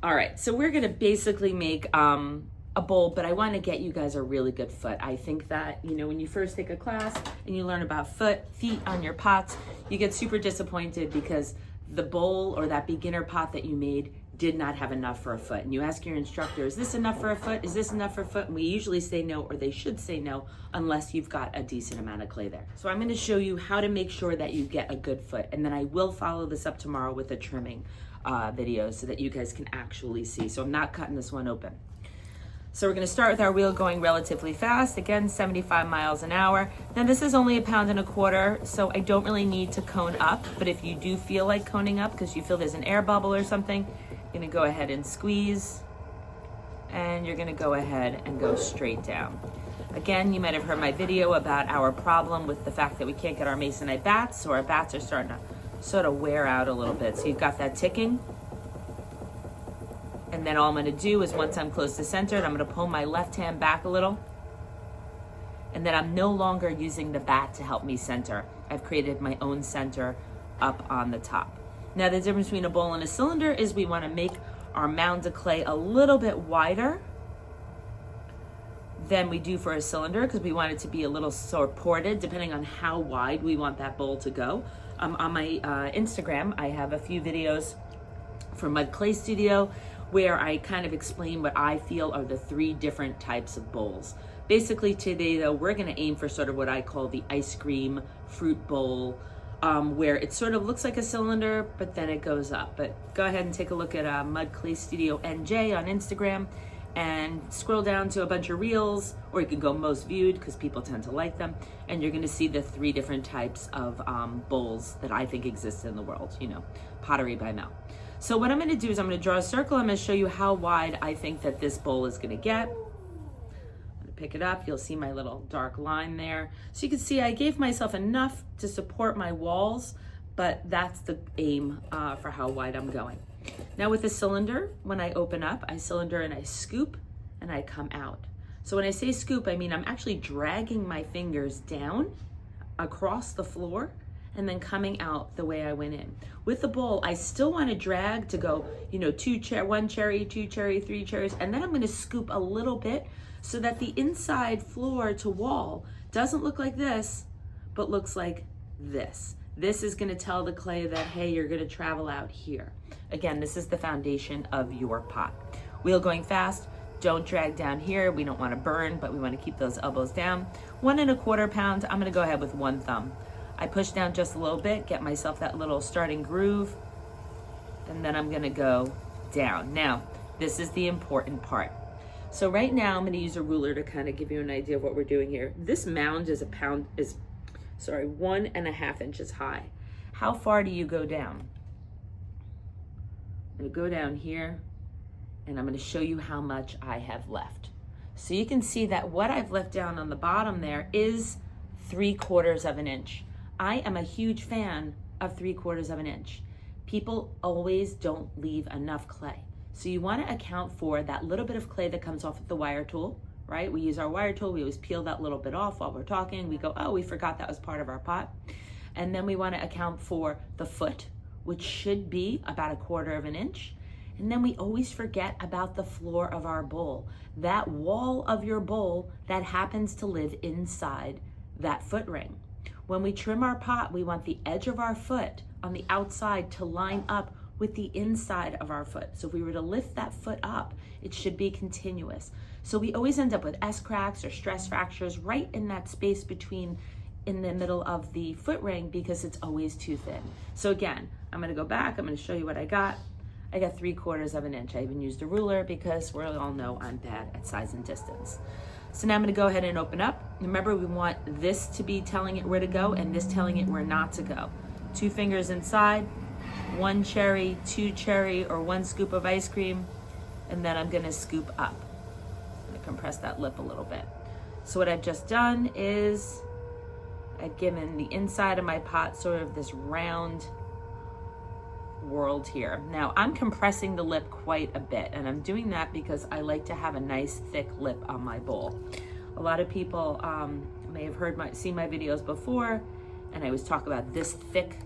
All right, so we're gonna basically make a bowl, but I wanna get you guys a really good foot. I think that, you know, when you first take a class and you learn about feet on your pots, you get super disappointed because the bowl or that beginner pot that you made did not have enough for a foot. And you ask your instructor, is this enough for a foot? Is this enough for a foot? And we usually say no, or they should say no, unless you've got a decent amount of clay there. So I'm gonna show you how to make sure that you get a good foot. And then I will follow this up tomorrow with a trimming video so that you guys can actually see. So I'm not cutting this one open. So we're gonna start with our wheel going relatively fast. Again, 75 miles an hour. Now this is only 1.25 pounds, so I don't really need to cone up, but if you do feel like coning up because you feel there's an air bubble or something, you're gonna go ahead and squeeze, and you're gonna go ahead and go straight down. Again, you might have heard my video about our problem with the fact that we can't get our masonite bats, so our bats are starting to sort of wear out a little bit. So you've got that ticking. And then all I'm gonna do is once I'm close to centered, I'm gonna pull my left hand back a little. And then I'm no longer using the bat to help me center. I've created my own center up on the top. Now the difference between a bowl and a cylinder is we wanna make our mounds of clay a little bit wider than we do for a cylinder because we want it to be a little supported depending on how wide we want that bowl to go. On my Instagram, I have a few videos from Mud Clay Studio where I kind of explain what I feel are the 3 different types of bowls. Basically today though, we're gonna aim for sort of what I call the ice cream fruit bowl, where it sort of looks like a cylinder, but then it goes up. But go ahead and take a look at Mud Clay Studio NJ on Instagram and scroll down to a bunch of reels, or you can go most viewed because people tend to like them, and you're gonna see the 3 different types of bowls that I think exist in the world, you know, pottery by Mel. So what I'm gonna do is I'm gonna draw a circle. I'm gonna show you how wide I think that this bowl is gonna get. I'm gonna pick it up. You'll see my little dark line there. So you can see I gave myself enough to support my walls, but that's the aim for how wide I'm going. Now with the cylinder, when I open up, I cylinder and I scoop and I come out. So when I say scoop, I mean I'm actually dragging my fingers down across the floor and then coming out the way I went in. With the bowl, I still want to drag to go, you know, 1 cherry, 2 cherry, 3 cherries, and then I'm gonna scoop a little bit so that the inside floor to wall doesn't look like this, but looks like this. This is gonna tell the clay that, hey, you're gonna travel out here. Again, this is the foundation of your pot. Wheel going fast, don't drag down here. We don't wanna burn, but we wanna keep those elbows down. 1.25 pounds, I'm gonna go ahead with 1 thumb. I push down just a little bit, get myself that little starting groove, and then I'm gonna go down. Now, this is the important part. So right now, I'm gonna use a ruler to kind of give you an idea of what we're doing here. This mound is 1.5 inches high. How far do you go down? I'm gonna go down here, and I'm gonna show you how much I have left. So you can see that what I've left down on the bottom there is 3/4 of an inch. I am a huge fan of 3/4 of an inch. People always don't leave enough clay. So you wanna account for that little bit of clay that comes off with the wire tool, right? We use our wire tool, we always peel that little bit off while we're talking. We go, oh, we forgot that was part of our pot. And then we wanna account for the foot, which should be about 1/4 of an inch. And then we always forget about the floor of our bowl. That wall of your bowl that happens to live inside that foot ring. When we trim our pot, we want the edge of our foot on the outside to line up with the inside of our foot. So if we were to lift that foot up, it should be continuous. So we always end up with S-cracks or stress fractures right in that space between in the middle of the foot ring because it's always too thin. So again, I'm gonna go back, I'm gonna show you what I got. I got 3/4 of an inch. I even used a ruler because we all know I'm bad at size and distance. So now I'm gonna go ahead and open up. Remember, we want this to be telling it where to go and this telling it where not to go. 2 fingers inside, 1 cherry, 2 cherry, or 1 scoop of ice cream, and then I'm gonna scoop up. I'm gonna compress that lip a little bit. So what I've just done is I've given the inside of my pot sort of this round world here. Now I'm compressing the lip quite a bit, and I'm doing that because I like to have a nice thick lip on my bowl. A lot of people may have seen my videos before, and I always talk about this thick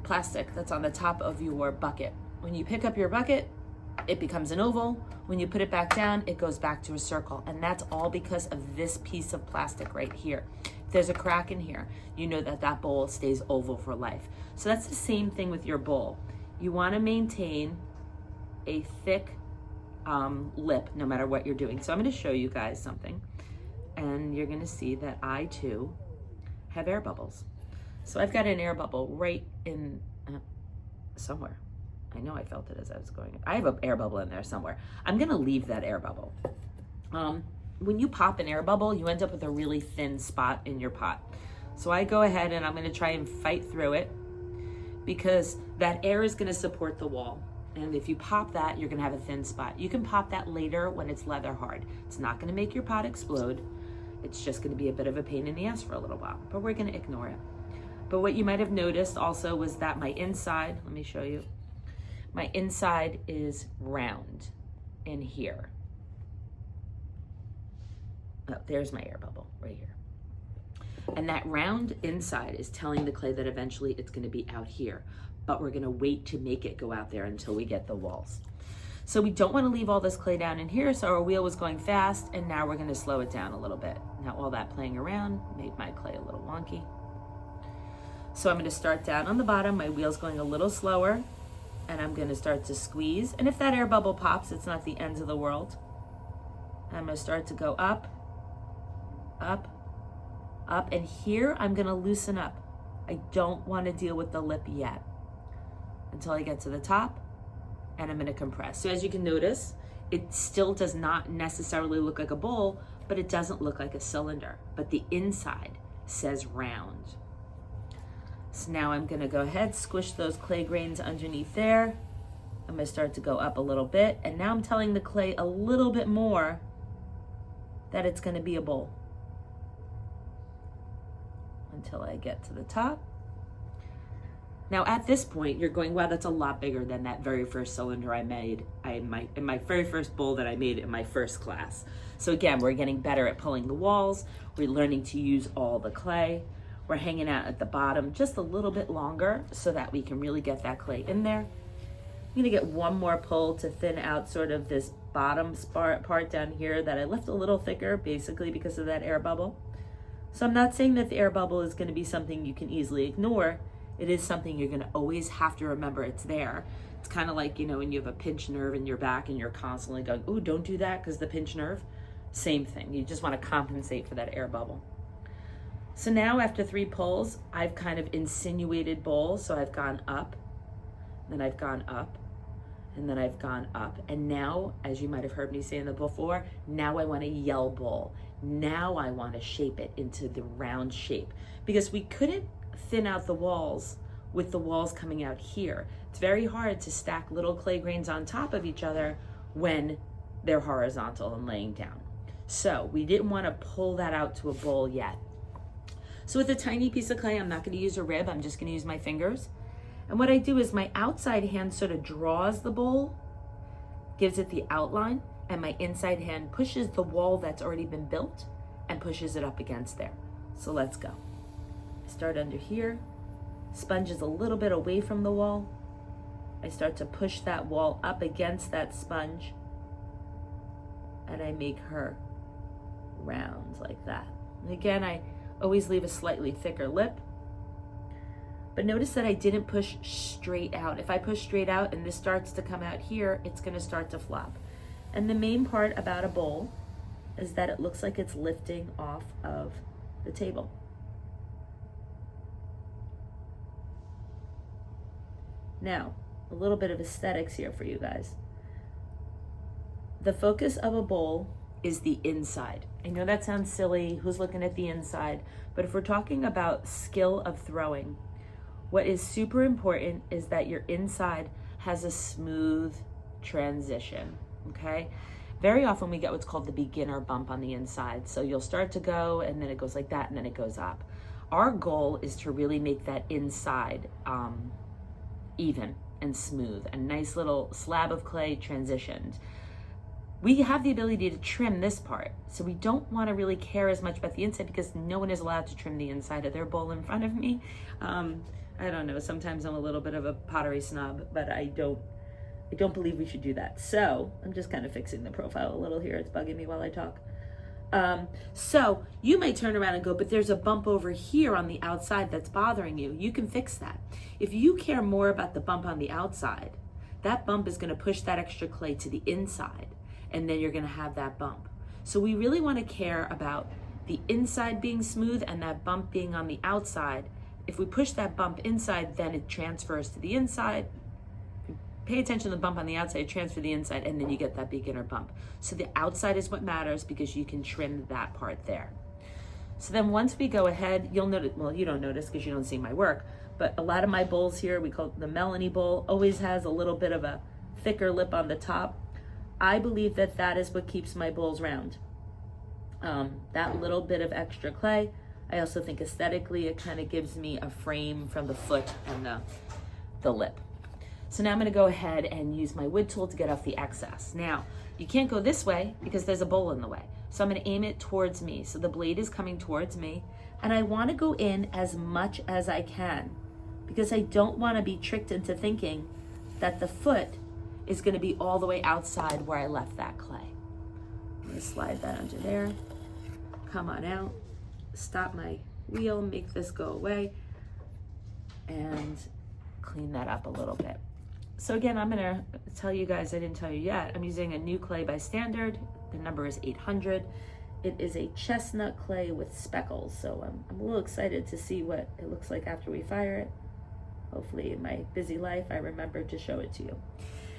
plastic that's on the top of your bucket. When you pick up your bucket, it becomes an oval. When you put it back down, it goes back to a circle. And that's all because of this piece of plastic right here. If there's a crack in here, you know that that bowl stays oval for life. So that's the same thing with your bowl. You want to maintain a thick lip no matter what you're doing. So I'm going to show you guys something, and you're going to see that I too have air bubbles. So I've got an air bubble right in somewhere. I know I felt it as I was going. I have an air bubble in there somewhere. I'm gonna leave that air bubble. When you pop an air bubble, you end up with a really thin spot in your pot. So I go ahead and I'm gonna try and fight through it, because that air is gonna support the wall. And if you pop that, you're gonna have a thin spot. You can pop that later when it's leather hard. It's not gonna make your pot explode. It's just gonna be a bit of a pain in the ass for a little while, but we're gonna ignore it. But what you might have noticed also was that my inside, let me show you, my inside is round in here. Oh, there's my air bubble right here. And that round inside is telling the clay that eventually it's gonna be out here, but we're gonna wait to make it go out there until we get the walls. So we don't wanna leave all this clay down in here, so our wheel was going fast, and now we're gonna slow it down a little bit. Now all that playing around made my clay a little wonky. So I'm gonna start down on the bottom, my wheel's going a little slower, and I'm gonna start to squeeze. And if that air bubble pops, it's not the end of the world. I'm gonna start to go up, up, up, and here I'm gonna loosen up. I don't wanna deal with the lip yet until I get to the top, and I'm gonna compress. So as you can notice, it still does not necessarily look like a bowl, but it doesn't look like a cylinder, but the inside says round. So now I'm gonna go ahead, squish those clay grains underneath there. I'm gonna start to go up a little bit, and now I'm telling the clay a little bit more that it's gonna be a bowl until I get to the top. Now at this point, you're going, wow, that's a lot bigger than that very first cylinder I made in my very first bowl that I made in my first class. So again, we're getting better at pulling the walls. We're learning to use all the clay. We're hanging out at the bottom just a little bit longer so that we can really get that clay in there. I'm gonna get one more pull to thin out sort of this bottom part down here that I left a little thicker, basically because of that air bubble. So I'm not saying that the air bubble is gonna be something you can easily ignore. It is something you're gonna always have to remember it's there. It's kind of like, you know, when you have a pinched nerve in your back and you're constantly going, ooh, don't do that because the pinched nerve. Same thing, you just wanna compensate for that air bubble. So now after 3 pulls, I've kind of insinuated bowl. So I've gone up, then I've gone up, and then I've gone up. And now, as you might have heard me saying that before, now I want to yell bowl. Now I want to shape it into the round shape, because we couldn't thin out the walls with the walls coming out here. It's very hard to stack little clay grains on top of each other when they're horizontal and laying down. So we didn't want to pull that out to a bowl yet. So with a tiny piece of clay, I'm not going to use a rib, I'm just going to use my fingers. And what I do is my outside hand sort of draws the bowl, gives it the outline, and my inside hand pushes the wall that's already been built and pushes it up against there. So let's go. Start under here, sponge is a little bit away from the wall. I start to push that wall up against that sponge, and I make her round like that. And again, I always leave a slightly thicker lip. But notice that I didn't push straight out. If I push straight out and this starts to come out here, it's gonna start to flop. And the main part about a bowl is that it looks like it's lifting off of the table. Now, a little bit of aesthetics here for you guys. The focus of a bowl is the inside. I know that sounds silly, who's looking at the inside? But if we're talking about skill of throwing, what is super important is that your inside has a smooth transition, okay? Very often we get what's called the beginner bump on the inside. So you'll start to go and then it goes like that and then it goes up. Our goal is to really make that inside even and smooth, a nice little slab of clay transitioned. We have the ability to trim this part, so we don't want to really care as much about the inside because no one is allowed to trim the inside of their bowl in front of me. I don't know, sometimes I'm a little bit of a pottery snob, but I don't I don't believe we should do that. So I'm just kind of fixing the profile a little here. It's bugging me while I talk. So you may turn around and go, but there's a bump over here on the outside that's bothering you. You can fix that. If you care more about the bump on the outside, that bump is going to push that extra clay to the inside, and then you're going to have that bump. So we really want to care about the inside being smooth and that bump being on the outside. If we push that bump inside, then it transfers to the inside. Pay attention to the bump on the outside, transfer the inside, and then you get that beginner bump. So the outside is what matters because you can trim that part there. So then once we go ahead, you'll notice, well, you don't notice because you don't see my work, but a lot of my bowls here, we call it the Melanie bowl, always has a little bit of a thicker lip on the top. I believe that that is what keeps my bowls round. That little bit of extra clay. I also think aesthetically, it kind of gives me a frame from the foot and the lip. So now I'm going to go ahead and use my wood tool to get off the excess. Now, you can't go this way because there's a bowl in the way. So I'm going to aim it towards me. So the blade is coming towards me, and I want to go in as much as I can because I don't want to be tricked into thinking that the foot is going to be all the way outside where I left that clay. I'm going to slide that under there. Come on out. Stop my wheel, make this go away, and clean that up a little bit. So again, I'm gonna tell you guys, I didn't tell you yet, I'm using a new clay by Standard. The number is 800. It is a chestnut clay with speckles. So I'm a little excited to see what it looks like after we fire it. Hopefully in my busy life, I remember to show it to you.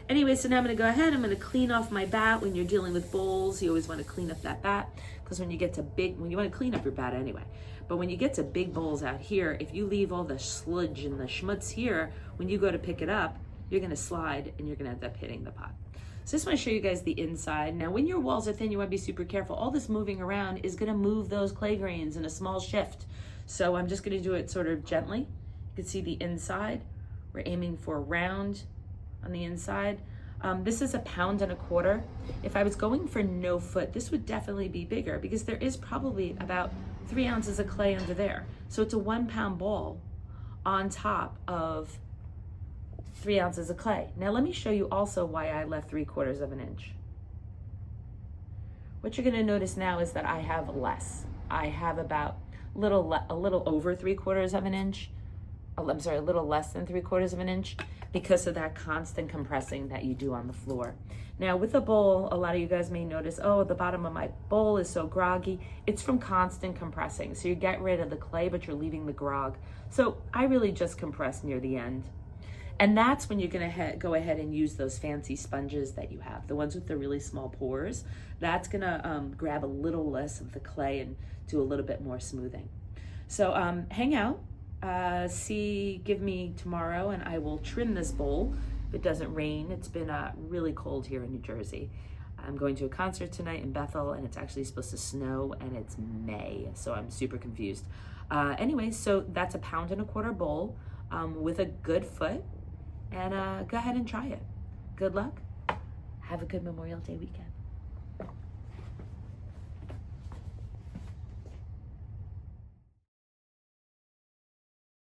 Anyway, so now I'm gonna go ahead, I'm gonna clean off my bat. When you're dealing with bowls, you always wanna clean up that bat, because when you get to you wanna clean up your bat anyway. But when you get to big bowls out here, if you leave all the sludge and the schmutz here, when you go to pick it up, you're gonna slide and you're gonna end up hitting the pot. So I just wanna show you guys the inside. Now, when your walls are thin, you wanna be super careful. All this moving around is gonna move those clay grains in a small shift. So I'm just gonna do it sort of gently. You can see the inside. We're aiming for round on the inside. This is 1.25 pounds. If I was going for no foot, this would definitely be bigger because there is probably about 3 ounces of clay under there. So it's a 1 pound ball on top of 3 ounces of clay. Now let me show you also why I left 3/4 of an inch. What you're gonna notice now is that I have less. I have about a little over 3/4 of an inch. I'm sorry, a little less than 3/4 of an inch because of that constant compressing that you do on the floor. Now with a bowl, a lot of you guys may notice, oh, the bottom of my bowl is so groggy. It's from constant compressing. So you get rid of the clay, but you're leaving the grog. So I really just compress near the end. And that's when you're gonna go ahead and use those fancy sponges that you have, the ones with the really small pores. That's gonna grab a little less of the clay and do a little bit more smoothing. So hang out. Give me tomorrow and I will trim this bowl if it doesn't rain. It's been really cold here in New Jersey. I'm going to a concert tonight in Bethel and it's actually supposed to snow and it's May, so I'm super confused. Anyway, so that's 1.25 pound bowl with a good foot, and go ahead and try it. Good luck. Have a good Memorial Day weekend.